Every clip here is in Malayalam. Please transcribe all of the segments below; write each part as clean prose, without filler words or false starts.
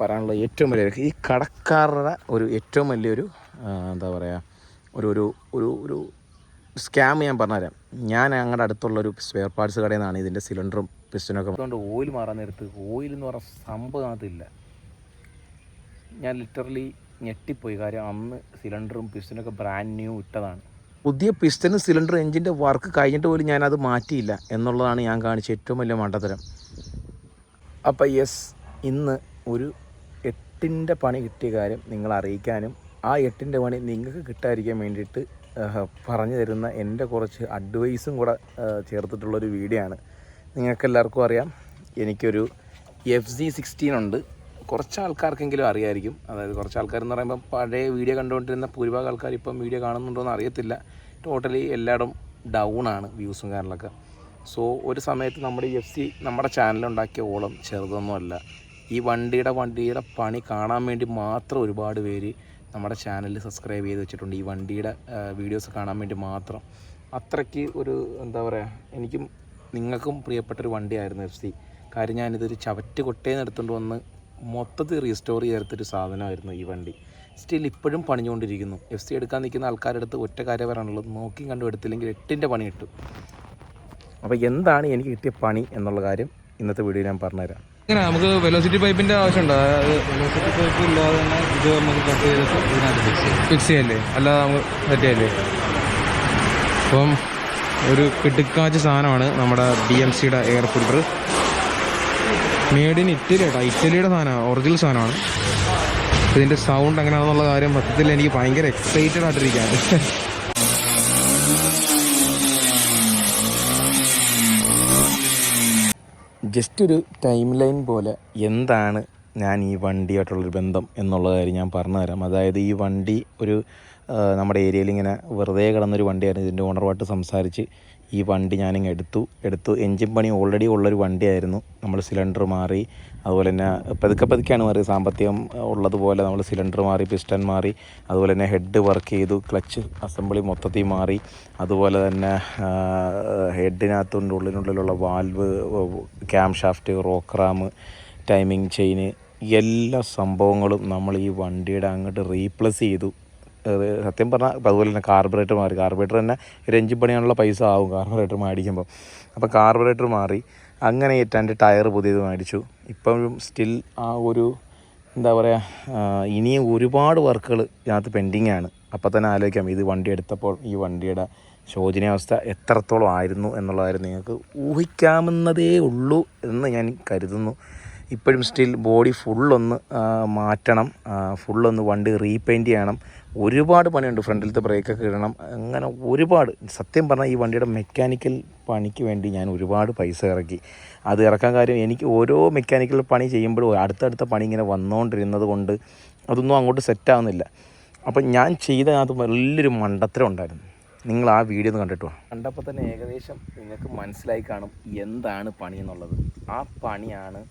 പറയാനുള്ള ഏറ്റവും വലിയ ഈ കടക്കാരുടെ ഒരു ഏറ്റവും വലിയൊരു എന്താ പറയുക ഒരു ഒരു ഒരു സ്കാം ഞാൻ പറഞ്ഞുതരാം. ഞാൻ ഞങ്ങളുടെ അടുത്തുള്ളൊരു സ്പെയർ പാർട്സ് കടയിൽ നിന്നാണ് ഇതിൻ്റെ സിലിണ്ടറും പിസ്റ്റനൊക്കെ. അതുകൊണ്ട് ഓയിൽ മാറാൻ നേരത്ത് ഓയിൽ എന്ന് പറഞ്ഞ സംഭവം അതില്ല. ഞാൻ ലിറ്ററലി ഞെട്ടിപ്പോയി. കാര്യം അന്ന് സിലിണ്ടറും പിസ്റ്റനൊക്കെ ബ്രാൻഡ് ന്യൂ ഇട്ടതാണ്. പുതിയ പിസ്റ്റനും സിലിണ്ടർ എഞ്ചിൻ്റെ വർക്ക് കഴിഞ്ഞിട്ട് പോലും ഞാനത് മാറ്റിയില്ല എന്നുള്ളതാണ് ഞാൻ കാണിച്ച ഏറ്റവും വലിയ മണ്ടത്തരം. അപ്പോൾ ഇന്ന് ഒരു 8ൻ്റെ പണി കിട്ടിയ കാര്യം നിങ്ങളെ അറിയിക്കാനും ആ 8ൻ്റെ പണി നിങ്ങൾക്ക് കിട്ടാതിരിക്കാൻ വേണ്ടിയിട്ട് പറഞ്ഞു തരുന്ന എൻ്റെ കുറച്ച് അഡ്വൈസും കൂടെ ചേർത്തിട്ടുള്ളൊരു വീഡിയോ ആണ്. നിങ്ങൾക്കെല്ലാവർക്കും അറിയാം, എനിക്കൊരു FZ16 ഉണ്ട്. കുറച്ച് ആൾക്കാർക്കെങ്കിലും അറിയായിരിക്കും. അതായത് കുറച്ച് ആൾക്കാരെന്ന് പറയുമ്പോൾ പഴയ വീഡിയോ കണ്ടുകൊണ്ടിരുന്ന ഭൂരിഭാഗം ആൾക്കാർ ഇപ്പം വീഡിയോ കാണുന്നുണ്ടോയെന്ന് അറിയത്തില്ല. ടോട്ടലി എല്ലായിടും ഡൗണാണ് വ്യൂസും കാര്യങ്ങളൊക്കെ. സോ ഒരു സമയത്ത് നമ്മുടെ നമ്മുടെ ചാനലുണ്ടാക്കിയ ഓളം ചെറുതൊന്നുമല്ല. ഈ വണ്ടിയുടെ പണി കാണാൻ വേണ്ടി മാത്രം ഒരുപാട് പേര് നമ്മുടെ ചാനലിൽ സബ്സ്ക്രൈബ് ചെയ്ത് വെച്ചിട്ടുണ്ട്. ഈ വണ്ടിയുടെ വീഡിയോസ് കാണാൻ വേണ്ടി മാത്രം. അത്രയ്ക്ക് ഒരു എന്താ പറയുക, എനിക്കും നിങ്ങൾക്കും പ്രിയപ്പെട്ടൊരു വണ്ടിയായിരുന്നു FC. കാര്യം ഞാനിതൊരു ചവറ്റ് കൊട്ടേന്ന് എടുത്തുകൊണ്ട് വന്ന് മൊത്തത്തിൽ റീസ്റ്റോർ ചെയ്തെടുത്തൊരു സാധനമായിരുന്നു ഈ വണ്ടി. സ്റ്റിൽ ഇപ്പോഴും പണിഞ്ഞുകൊണ്ടിരിക്കുന്നു. FC എടുക്കാൻ നിൽക്കുന്ന ആൾക്കാരുടെ അടുത്ത് ഒറ്റ കാര്യം പറയാനുള്ളത്, നോക്കി കണ്ടു എടുത്തില്ലെങ്കിൽ 8ൻ്റെ പണി കിട്ടും. അപ്പോൾ എന്താണ് എനിക്ക് കിട്ടിയ പണി എന്നുള്ള കാര്യം ഇന്നത്തെ വീഡിയോ ഞാൻ പറഞ്ഞുതരാം. ഇങ്ങനെ നമുക്ക് വെലോസിറ്റി പൈപ്പിൻ്റെ ആവശ്യമുണ്ടോ? വെലോസിറ്റി പൈപ്പ് ഇല്ലാതെ തന്നെ ഇത് നമുക്ക് കട്ട് ചെയ്തിട്ട് ഇതിനകത്ത് ഫിക്സ് ചെയ്യല്ലേ, അല്ലാതെ നമുക്ക് സെറ്റ് ചെയ്യല്ലേ. അപ്പം ഒരു കിടുക്കാച്ച സാധനമാണ് നമ്മുടെ BMCയുടെ air filter. Made in Italy കേട്ടോ, ഇറ്റലിയുടെ സാധനമാണ്, ഒറിജിനൽ സാധനമാണ്. ഇതിൻ്റെ സൗണ്ട് എങ്ങനെയാണെന്നുള്ള കാര്യം സത്യത്തിൽ എനിക്ക് ഭയങ്കര എക്സൈറ്റഡ് ആയിട്ടിരിക്കുകയാണ്. ജസ്റ്റ് ഒരു ടൈം ലൈൻ പോലെ എന്താണ് ഞാൻ ഈ വണ്ടിയായിട്ടുള്ളൊരു ബന്ധം എന്നുള്ള കാര്യം ഞാൻ പറഞ്ഞു തരാം. അതായത് ഈ വണ്ടി നമ്മുടെ ഏരിയയിൽ ഇങ്ങനെ വെറുതെ കിടന്നൊരു വണ്ടിയായിരുന്നു. ഇതിൻ്റെ ഓണറുമായിട്ട് സംസാരിച്ച് ഈ വണ്ടി ഞാനിങ്ങനെ എടുത്തു. എൻജിൻ പണി ഓൾറെഡി ഉള്ളൊരു വണ്ടിയായിരുന്നു. നമ്മൾ സിലിണ്ടർ മാറി, അതുപോലെ തന്നെ പതുക്കെയാണ് മാറി. സാമ്പത്തികം ഉള്ളതുപോലെ നമ്മൾ സിലിണ്ടർ മാറി, പിസ്റ്റൺ മാറി, അതുപോലെ തന്നെ ഹെഡ് വർക്ക് ചെയ്തു, ക്ലച്ച് അസംബ്ലി മൊത്തത്തിൽ മാറി, അതുപോലെ തന്നെ ഹെഡിനകത്തുണ്ട് ഉള്ളിലുള്ള valve, cam shaft, rocker arm, timing chain, എല്ലാ സംഭവങ്ങളും നമ്മൾ ഈ വണ്ടിയുടെ അങ്ങോട്ട് റീപ്ലേസ് ചെയ്തു. സത്യം പറഞ്ഞാൽ അതുപോലെ തന്നെ കാർബറേറ്റർ മാറി. കാർബറേറ്റർ തന്നെ ഒരു എഞ്ചിൻ പണിയാനുള്ള പൈസ ആവും കാർബറേറ്റർ മേടിക്കുമ്പോൾ. അപ്പോൾ കാർബറേറ്റർ മാറി, അങ്ങനെ എൻ്റെ ടയർ പുതിയത് മേടിച്ചു. ഇപ്പോഴും സ്റ്റിൽ ആ ഒരു എന്താ പറയുക, ഇനിയും ഒരുപാട് വർക്കുകൾ ഇതിനകത്ത് പെൻഡിങ് ആണ്. അപ്പോൾ തന്നെ ആലോചിക്കാം ഇത് വണ്ടി എടുത്തപ്പോൾ ഈ വണ്ടിയുടെ ശോചനീയാവസ്ഥ എത്രത്തോളം ആയിരുന്നു എന്നുള്ള കാര്യം നിങ്ങൾക്ക് ഊഹിക്കാവുന്നതേ ഉള്ളൂ എന്ന് ഞാൻ കരുതുന്നു. ഇപ്പോഴും സ്റ്റിൽ ബോഡി ഫുള്ളൊന്ന് മാറ്റണം, ഫുള്ളൊന്ന് വണ്ടി റീപെയിൻറ്റ് ചെയ്യണം. ഒരുപാട് പണിയുണ്ട്. ഫ്രണ്ടിലത്തെ ബ്രേക്കൊക്കെ ഇടണം. അങ്ങനെ ഒരുപാട്, സത്യം പറഞ്ഞാൽ ഈ വണ്ടിയുടെ മെക്കാനിക്കൽ പണിക്ക് വേണ്ടി ഞാൻ ഒരുപാട് പൈസ ഇറക്കി. അത് ഇറക്കാൻ കാര്യം എനിക്ക് ഓരോ മെക്കാനിക്കൽ പണി ചെയ്യുമ്പോഴും അടുത്തടുത്ത പണി ഇങ്ങനെ വന്നുകൊണ്ടിരുന്നത് കൊണ്ട് അതൊന്നും അങ്ങോട്ട് സെറ്റാവുന്നില്ല. അപ്പം ഞാൻ ചെയ്തതിനകത്ത് വലിയൊരു മണ്ടത്തരം ഉണ്ടായിരുന്നു. നിങ്ങൾ ആ വീഡിയോ ഒന്ന് കണ്ടിട്ട് കണ്ടപ്പോൾ തന്നെ ഏകദേശം നിങ്ങൾക്ക് മനസ്സിലായി കാണും എന്താണ് പണി എന്നുള്ളത്. ആ പണിയാണ്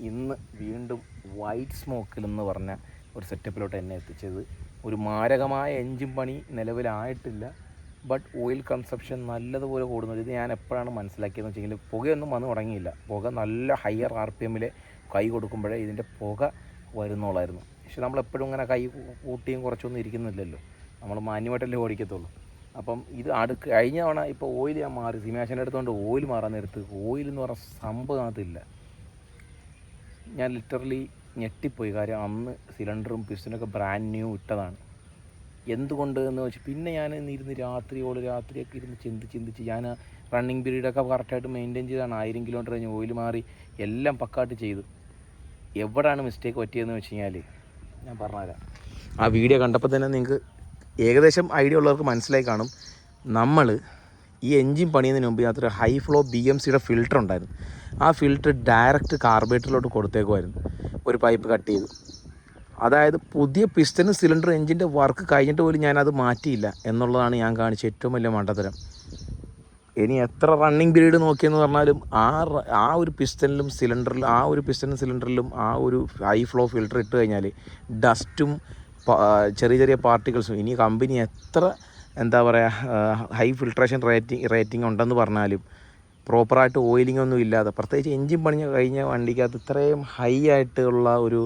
ഇന്ന് വീണ്ടും വൈറ്റ് സ്മോക്കിൽ എന്ന് പറഞ്ഞ ഒരു സെറ്റപ്പിലോട്ട് എന്നെ എത്തിച്ചത്. ഒരു മാരകമായ എൻജിൻ പണി നിലവിലായിട്ടില്ല, ബട്ട് ഓയിൽ കൺസപ്ഷൻ നല്ലതുപോലെ കൂടുന്നു. ഇത് ഞാൻ എപ്പോഴാണ് മനസ്സിലാക്കിയതെന്ന് വെച്ചെങ്കിൽ, പുകയൊന്നും വന്ന് തുടങ്ങിയില്ല. പുക നല്ല ഹയർ RPM കൈ കൊടുക്കുമ്പോഴേ ഇതിൻ്റെ പുക വരുന്നുള്ളായിരുന്നു. പക്ഷെ നമ്മളെപ്പോഴും ഇങ്ങനെ കൈ കൂട്ടിയും കുറച്ചൊന്നും ഇരിക്കുന്നില്ലല്ലോ, നമ്മൾ മാന്യമായിട്ടല്ലേ ഓടിക്കത്തുള്ളൂ. അപ്പം ഇത് കഴിഞ്ഞ തവണ ഇപ്പോൾ ഓയിൽ ഞാൻ മാറി, സിമാഷൻ്റെ അടുത്തുകൊണ്ട് ഓയിൽ മാറാൻ നേരത്ത് ഓയിൽ എന്ന് പറഞ്ഞ സംഭവം അതില്ല. ഞാൻ ലിറ്ററലി ഞെട്ടിപ്പോയി. കാര്യം അന്ന് സിലിണ്ടറും പിസ്റ്റനൊക്കെ ബ്രാൻഡ് ന്യൂ ഇട്ടതാണ്. എന്തുകൊണ്ട് എന്ന് വെച്ച് പിന്നെ ഞാൻ ഇരുന്ന് രാത്രിയൊക്കെ ഇരുന്ന് ചിന്തിച്ച് ഞാൻ റണ്ണിങ് പീരീഡൊക്കെ കറക്റ്റായിട്ട് മെയിൻറ്റെയിൻ ചെയ്താണ്. 1000 കിലോമീറ്റർ കഴിഞ്ഞ് ഓയിൽ മാറി എല്ലാം പക്കായിട്ട് ചെയ്തു. എവിടെയാണ് മിസ്റ്റേക്ക് പറ്റിയതെന്ന് വെച്ച് കഴിഞ്ഞാൽ ഞാൻ പറഞ്ഞുതരാം. ആ വീഡിയോ കണ്ടപ്പോൾ തന്നെ നിങ്ങൾക്ക് ഏകദേശം ഐഡിയ ഉള്ളവർക്ക് മനസ്സിലായി കാണും. നമ്മൾ ഈ എൻജിൻ പണിയുന്നതിന് മുമ്പ് അതിനകത്തൊരു ഹൈ ഫ്ലോ BMCയുടെ ഫിൽറ്റർ ഉണ്ടായിരുന്നു. ആ ഫിൽറ്റർ ഡയറക്റ്റ് കാർബറേറ്ററിലോട്ട് കൊടുത്തേക്കുമായിരുന്നു. ഒരു പൈപ്പ് കട്ട് ചെയ്തു. അതായത് പുതിയ പിസ്റ്റനും സിലിണ്ടർ എൻജിൻ്റെ വർക്ക് കഴിഞ്ഞിട്ട് പോലും ഞാനത് മാറ്റിയില്ല എന്നുള്ളതാണ് ഞാൻ കാണിച്ച ഏറ്റവും വലിയ മണ്ടത്തരം. ഇനി എത്ര റണ്ണിങ് പീരീഡ് നോക്കിയെന്ന് പറഞ്ഞാലും ആ ഒരു പിസ്റ്റനിലും സിലിണ്ടറിലും ആ ഒരു ഹൈ ഫ്ലോ ഫിൽറ്റർ ഇട്ട് കഴിഞ്ഞാൽ ഡസ്റ്റും ചെറിയ പാർട്ടിക്കിൾസും, ഇനി കമ്പനി എത്ര എന്താ പറയുക ഹൈ ഫിൽട്രേഷൻ റേറ്റിംഗ് ഉണ്ടെന്ന് പറഞ്ഞാലും പ്രോപ്പറായിട്ട് ഓയിലിംഗ് ഒന്നും ഇല്ലാതെ, പ്രത്യേകിച്ച് എൻജിൻ പണി കഴിഞ്ഞ വണ്ടിക്കകത്ത് ഇത്രയും ഹൈ ആയിട്ടുള്ള ഒരു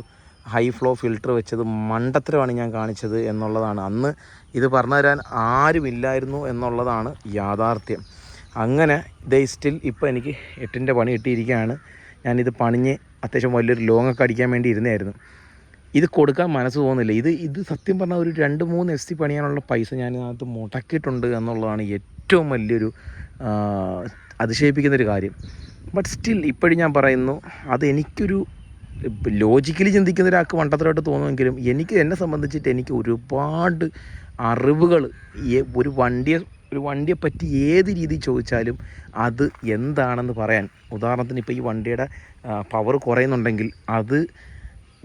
ഹൈ ഫ്ലോ ഫിൽറ്റർ വെച്ചത് മണ്ടത്തരമാണ് ഞാൻ കാണിച്ചത് എന്നുള്ളതാണ്. അന്ന് ഇത് പറഞ്ഞു തരാൻ ആരുമില്ലായിരുന്നു എന്നുള്ളതാണ് യാഥാർത്ഥ്യം. അങ്ങനെ സ്റ്റിൽ ഇപ്പോൾ എനിക്ക് 8ൻ്റെ പണി കിട്ടിയിരിക്കുകയാണ്. ഞാനിത് പണിഞ്ഞ് അത്യാവശ്യം വലിയൊരു ലോങ്ങൊക്കെ അടിക്കാൻ വേണ്ടി ഇരുന്നായിരുന്നു. ഇത് കൊടുക്കാൻ മനസ്സ് തോന്നുന്നില്ല. ഇത് സത്യം പറഞ്ഞാൽ ഒരു 2-3 SC പണിയാനുള്ള പൈസ ഞാൻ ഇതിനകത്ത് മുടക്കിയിട്ടുണ്ട് എന്നുള്ളതാണ് ഏറ്റവും വലിയൊരു അതിശയിപ്പിക്കുന്നൊരു കാര്യം. ബട്ട് സ്റ്റിൽ ഇപ്പോഴും ഞാൻ പറയുന്നു, അതെനിക്കൊരു ലോജിക്കലി ചിന്തിക്കുന്ന ഒരാൾക്ക് മണ്ടത്തരമായിട്ട് തോന്നുമെങ്കിലും എന്നെ സംബന്ധിച്ചിട്ട് എനിക്ക് ഒരുപാട് അറിവുകൾ ഒരു വണ്ടിയെപ്പറ്റി ഏത് രീതിയിൽ ചോദിച്ചാലും അത് എന്താണെന്ന് പറയാൻ. ഉദാഹരണത്തിന് ഇപ്പോൾ ഈ വണ്ടിയുടെ പവർ കുറയുന്നുണ്ടെങ്കിൽ അത്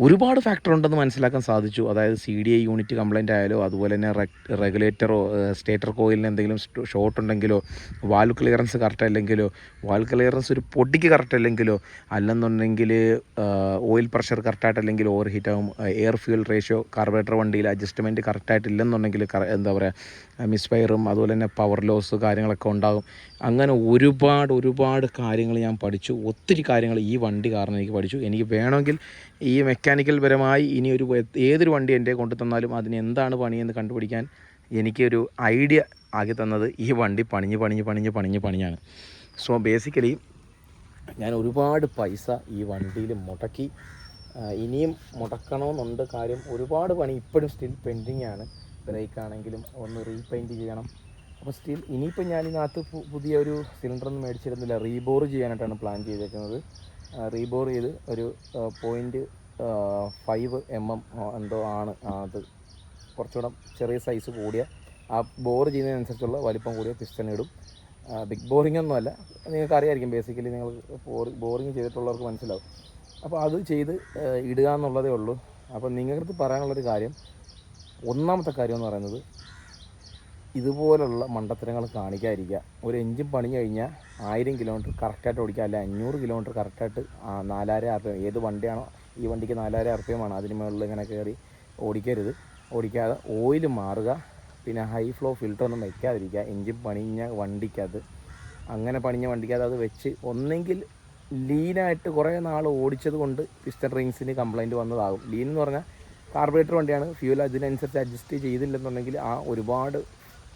ഒരുപാട് ഫാക്ടർ ഉണ്ടെന്ന് മനസ്സിലാക്കാൻ സാധിച്ചു. അതായത് CDI യൂണിറ്റ് കംപ്ലൈൻ്റ് ആയാലോ, അതുപോലെ തന്നെ റെഗുലേറ്ററോ സ്റ്റേറ്റർ കോയിലിന് എന്തെങ്കിലും ഷോർട്ട് ഉണ്ടെങ്കിലോ, വാൽവ് ക്ലിയറൻസ് കറക്റ്റ് അല്ലെങ്കിലോ, വാൽവ് ക്ലിയറൻസ് ഒരു പൊടിക്ക് കറക്റ്റ് അല്ലെങ്കിലോ, അല്ലെന്നുണ്ടെങ്കിൽ ഓയിൽ പ്രഷർ കറക്റ്റായിട്ടല്ലെങ്കിൽ ഓവർ ഹീറ്റ് ആകും, എയർ ഫ്യൂൽ റേഷ്യോ കാർബറേറ്റർ വണ്ടിയിൽ അഡ്ജസ്റ്റ്മെൻറ്റ് കറക്റ്റായിട്ടില്ലെന്നുണ്ടെങ്കിൽ എന്താ പറയുക മിസ്ഫയറും അതുപോലെ തന്നെ പവർ ലോസ് കാര്യങ്ങളൊക്കെ ഉണ്ടാകും. അങ്ങനെ ഒരുപാട് കാര്യങ്ങൾ ഞാൻ പഠിച്ചു. ഒത്തിരി കാര്യങ്ങൾ ഈ വണ്ടി കാരണം എനിക്ക് പഠിച്ചു. എനിക്ക് വേണമെങ്കിൽ ഈ മെക്കാനിക്കൽ പരമായി ഇനി ഏതൊരു വണ്ടി എൻ്റെ കൊണ്ടു തന്നാലും അതിന് എന്താണ് പണിയെന്ന് കണ്ടുപിടിക്കാൻ എനിക്കൊരു ഐഡിയ ആക്കി തന്നത് ഈ വണ്ടി പണിഞ്ഞാണ്. സോ ബേസിക്കലി ഞാൻ ഒരുപാട് പൈസ ഈ വണ്ടിയിൽ മുടക്കി. ഇനിയും മുടക്കണമെന്നുണ്ട്. കാര്യം ഒരുപാട് പണി ഇപ്പോഴും സ്റ്റിൽ പെൻഡിങ് ആണ്. ബ്രേക്കാണെങ്കിലും ഒന്ന് റീപെയിൻറ്റ് ചെയ്യണം. അപ്പോൾ സ്റ്റിൽ ഇനിയിപ്പോൾ ഞാനിതിനകത്ത് പുതിയൊരു സിലിണ്ടറൊന്നും മേടിച്ചിരുന്നില്ല. റീബോർ ചെയ്യാനായിട്ടാണ് പ്ലാൻ ചെയ്തേക്കുന്നത്. റീബോർ ചെയ്ത് ഒരു 0.5 mm എന്തോ ആണ് അത്. കുറച്ചുകൂടെ ചെറിയ സൈസ് കൂടിയ ആ ബോർ ചെയ്യുന്നതിനനുസരിച്ചുള്ള വലിപ്പം കൂടിയ പിസ്റ്റൺ ഇടും. ബിഗ് ബോറിംഗ് ഒന്നുമല്ല, നിങ്ങൾക്ക് അറിയാമായിരിക്കും. ബേസിക്കലി നിങ്ങൾ ബോറിങ് ചെയ്തിട്ടുള്ളവർക്ക് മനസ്സിലാവും. അപ്പോൾ അത് ചെയ്ത് ഇടുക എന്നുള്ളതേ ഉള്ളൂ. അപ്പോൾ നിങ്ങളുടെ പറയാനുള്ളൊരു കാര്യം, ഒന്നാമത്തെ കാര്യം എന്ന് പറയുന്നത് ഇതുപോലുള്ള മണ്ടത്തരങ്ങൾ കാണിക്കാതിരിക്കുക. ഒരു എൻജിൻ പണി കഴിഞ്ഞാൽ 1000 കിലോമീറ്റർ കറക്റ്റായിട്ട് ഓടിക്കുക, അല്ല 500 കിലോമീറ്റർ കറക്റ്റായിട്ട് 4000 RPM. ഏത് വണ്ടിയാണോ ഈ വണ്ടിക്ക് 4000 RPM ആണ്, അതിന് മുകളിൽ ഇങ്ങനെ കയറി ഓടിക്കാതെ ഓയിൽ മാറുക. പിന്നെ ഹൈ ഫ്ലോ ഫിൽറ്റർ ഒന്നും വയ്ക്കാതിരിക്കുക. എൻജിൻ പണിഞ്ഞ വണ്ടിക്കകത്ത് അത് വെച്ച് ഒന്നെങ്കിൽ ലീനായിട്ട് കുറേ നാൾ ഓടിച്ചത് കൊണ്ട് പിസ്റ്റൺ റിങ്സിന് കംപ്ലൈൻറ്റ് വന്നതാകും. ലീൻ എന്ന് പറഞ്ഞാൽ കാർബറേറ്റർ വണ്ടിയാണ്, ഫ്യൂൽ അതിനനുസരിച്ച് അഡ്ജസ്റ്റ് ചെയ്തില്ലെന്നുണ്ടെങ്കിൽ ആ ഒരുപാട്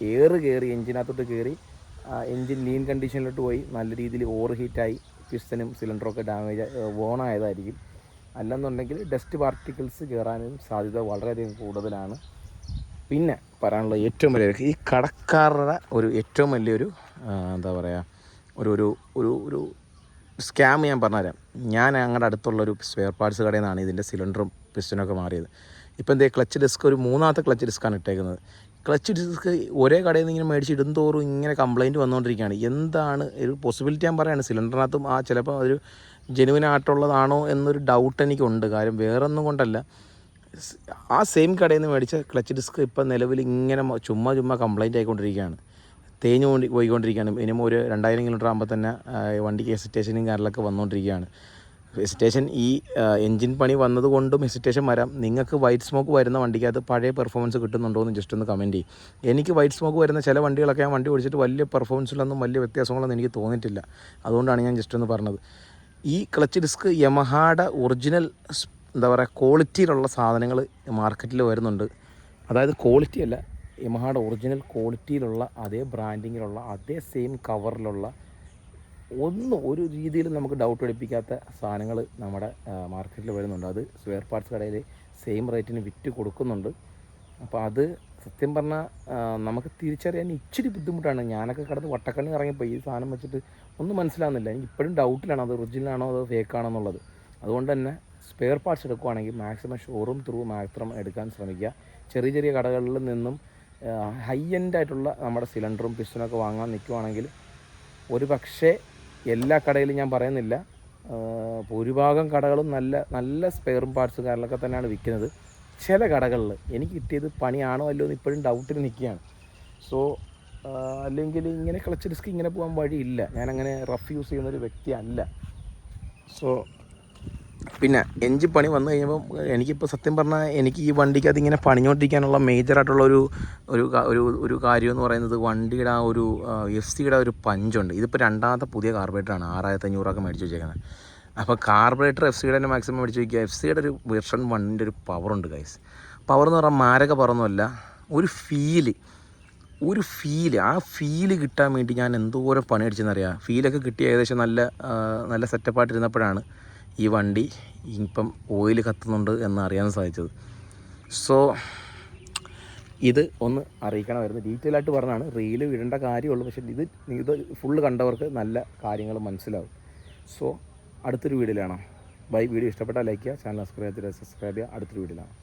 എയർ കയറി എൻജിനകത്തോട്ട് കയറി എൻജിൻ ലീൻ കണ്ടീഷനിലോട്ട് പോയി നല്ല രീതിയിൽ ഓവർ ഹീറ്റായി പിസ്റ്റനും സിലിണ്ടറൊക്കെ ഡാമേജ് വോണായതായിരിക്കും. അല്ലെന്നുണ്ടെങ്കിൽ ഡസ്റ്റ് പാർട്ടിക്കിൾസ് കയറാനും സാധ്യത വളരെയധികം കൂടുതലാണ്. പിന്നെ പറയാനുള്ള ഏറ്റവും വലിയ ഈ കടക്കാരുടെ ഏറ്റവും വലിയൊരു എന്താ പറയുക ഒരു സ്കാം ഞാൻ പറഞ്ഞുതരാം. ഞാൻ ഞങ്ങളുടെ അടുത്തുള്ളൊരു സ്പെയർ പാർട്സ് കടയിൽ നിന്നാണ് ഇതിൻ്റെ സിലിണ്ടറും പിസ്റ്റനൊക്കെ മാറിയത്. ഇപ്പോൾ എന്തേ ക്ലച്ച് ഡിസ്ക് ഒരു 3ാമത്തെ ക്ലച്ച് ഡിസ്ക്കാണ് ഇട്ടേക്കുന്നത്. ക്ലച്ച് ഡിസ്ക് ഒരേ കടയിൽ നിന്ന് ഇങ്ങനെ മേടിച്ച് ഇടുന്തോറും ഇങ്ങനെ കംപ്ലയിൻറ്റ് വന്നുകൊണ്ടിരിക്കുകയാണ്. എന്താണ് ഒരു പോസിബിലിറ്റി ഞാൻ പറയുകയാണ്, സിലിണ്ടറിനകത്തും ചിലപ്പോൾ ഒരു ജെനുവിനായിട്ടുള്ളതാണോ എന്നൊരു ഡൗട്ട് എനിക്കുണ്ട്. കാര്യം വേറൊന്നും കൊണ്ടല്ല, ആ സെയിം കടയിൽ നിന്ന് മേടിച്ച ക്ലച്ച് ഡിസ്ക് ഇപ്പം നിലവിൽ ഇങ്ങനെ ചുമ്മാ കംപ്ലയിൻ്റ് ആയിക്കൊണ്ടിരിക്കുകയാണ്, പോയിക്കൊണ്ടിരിക്കുകയാണ്. മിനിമം ഒരു 2000 കിലോമീറ്റർ ആകുമ്പോൾ തന്നെ വണ്ടിക്ക് ഹെസിറ്റേഷനും കാര്യങ്ങളൊക്കെ വന്നുകൊണ്ടിരിക്കുകയാണ്. ഹെസിറ്റേഷൻ ഈ എൻജിൻ പണി വന്നതുകൊണ്ടും ഹെസിറ്റേഷൻ വരാം. നിങ്ങൾക്ക് വൈറ്റ് സ്മോക്ക് വരുന്ന വണ്ടിക്കകത്ത് പഴയ പെർഫോമൻസ് കിട്ടുന്നുണ്ടോ എന്ന് ജസ്റ്റ് ഒന്ന് കമൻറ്റ് ചെയ്യും. എനിക്ക് വൈറ്റ് സ്മോക്ക് വരുന്ന ചില വണ്ടികളൊക്കെ ഞാൻ വണ്ടി ഓടിച്ചിട്ട് വലിയ പെർഫോമൻസിലൊന്നും വലിയ വ്യത്യാസങ്ങളൊന്നും എനിക്ക് തോന്നിയിട്ടില്ല. അതുകൊണ്ടാണ് ഞാൻ ജസ്റ്റ് ഒന്ന് പറഞ്ഞത്. ഈ ക്ലച്ച് ഡിസ്ക് യമഹയുടെ ഒറിജിനൽ എന്താ പറയുക ക്വാളിറ്റിയിലുള്ള സാധനങ്ങൾ മാർക്കറ്റിൽ വരുന്നുണ്ട്. അതായത് ക്വാളിറ്റി അല്ല, യമഹയുടെ ഒറിജിനൽ ക്വാളിറ്റിയിലുള്ള അതേ ബ്രാൻഡിങ്ങിലുള്ള അതേ സെയിം കവറിലുള്ള ഒരു രീതിയിലും നമുക്ക് ഡൗട്ട് അടിപ്പിക്കാത്ത സാധനങ്ങൾ നമ്മുടെ മാർക്കറ്റിൽ വരുന്നുണ്ട്. അത് സ്പെയർ പാർട്സ് കടയിൽ സെയിം റേറ്റിന് വിറ്റ് കൊടുക്കുന്നുണ്ട്. അപ്പോൾ അത് സത്യം പറഞ്ഞാൽ നമുക്ക് തിരിച്ചറിയാൻ ഇച്ചിരി ബുദ്ധിമുട്ടാണ്. ഞാനൊക്കെ കിടന്ന് വട്ടക്കണ്ണി ഇറങ്ങിപ്പോയി ഈ സാധനം വെച്ചിട്ട് ഒന്നും മനസ്സിലാകുന്നില്ല. എനിക്ക് ഇപ്പോഴും ഡൗട്ടിലാണ് അത് ഒറിജിനലാണോ അതോ ഫേക്കാണോ എന്നുള്ളത്. അതുകൊണ്ട് തന്നെ സ്പെയർ പാർട്സ് എടുക്കുകയാണെങ്കിൽ മാക്സിമം ഷോറൂം ത്രൂ മാത്രം എടുക്കാൻ ശ്രമിക്കുക. ചെറിയ കടകളിൽ നിന്നും ഹൈ എൻഡായിട്ടുള്ള നമ്മുടെ സിലിണ്ടറും പിസ്റ്റനൊക്കെ വാങ്ങാൻ നിൽക്കുവാണെങ്കിൽ ഒരു പക്ഷേ എല്ലാ കടയിലും ഞാൻ പറയുന്നില്ല, ഭൂരിഭാഗം കടകളും നല്ല സ്പെയർ പാർട്സ് കാര്യങ്ങളൊക്കെ തന്നെയാണ് വിൽക്കുന്നത്. ചില കടകളിൽ എനിക്ക് കിട്ടിയത് പണിയാണോ അല്ലോ എന്ന് ഇപ്പോഴും ഡൗട്ടിൽ നിൽക്കുകയാണ്. സോ അല്ലെങ്കിൽ ഇങ്ങനെ ക്ലച്ച് ഡിസ്ക് ഇങ്ങനെ പോകാൻ വഴിയില്ല. ഞാനങ്ങനെ റഫ് യൂസ് ചെയ്യുന്നൊരു വ്യക്തിയല്ല. സോ പിന്നെ എൻജിൻ പണി വന്നു കഴിയുമ്പോൾ എനിക്കിപ്പോൾ സത്യം പറഞ്ഞാൽ എനിക്ക് ഈ വണ്ടിക്ക് അതിങ്ങനെ പണിഞ്ഞുകൊണ്ടിരിക്കാനുള്ള മേജറായിട്ടുള്ള ഒരു കാര്യം എന്ന് പറയുന്നത് വണ്ടിയുടെ ആ ഒരു FC യുടെ ഒരു പഞ്ചുണ്ട്. ഇതിപ്പോൾ 2ാമത്തെ പുതിയ കാർബറേറ്ററാണ് 6500 മേടിച്ച് വെച്ചേക്കുന്നത്. അപ്പോൾ കാർബറേറ്റർ എഫ് സിയുടെ തന്നെ മാക്സിമം മേടിച്ച് വയ്ക്കുക. എഫ് സിയുടെ ഒരു വെർഷൻ 1ൻ്റെ ഒരു പവറുണ്ട് ഗൈസ്. പവർ എന്ന് പറഞ്ഞാൽ മാരക പവറൊന്നുമല്ല, ഒരു ഫീല് ആ ഫീല് കിട്ടാൻ വേണ്ടി ഞാൻ എന്തോരം പണിയടിച്ചെന്നറിയാം. ഫീലൊക്കെ കിട്ടി ഏകദേശം നല്ല സെറ്റപ്പായിട്ടിരുന്നപ്പോഴാണ് ഈ വണ്ടി ഇപ്പം ഓയിൽ കത്തുന്നുണ്ട് എന്ന് അറിയാൻ സാധിച്ചത്. സോ ഇത് ഒന്ന് അറിയിക്കണമായിരുന്നു. ഡീറ്റെയിൽ ആയിട്ട് പറഞ്ഞാണ്, റീല് വിടേണ്ട കാര്യമുള്ളൂ. പക്ഷേ ഇത് ഫുള്ള് കണ്ടവർക്ക് നല്ല കാര്യങ്ങൾ മനസ്സിലാവും. സോ അടുത്തൊരു വീഡിയോയിലാണ്. വീഡിയോ ഇഷ്ടപ്പെട്ടാൽ ലൈക്ക് ചെയ്യുക, ചാനൽ സബ്സ്ക്രൈബ് ചെയ്യുക. അടുത്തൊരു വീഡിയോയിലാണ്.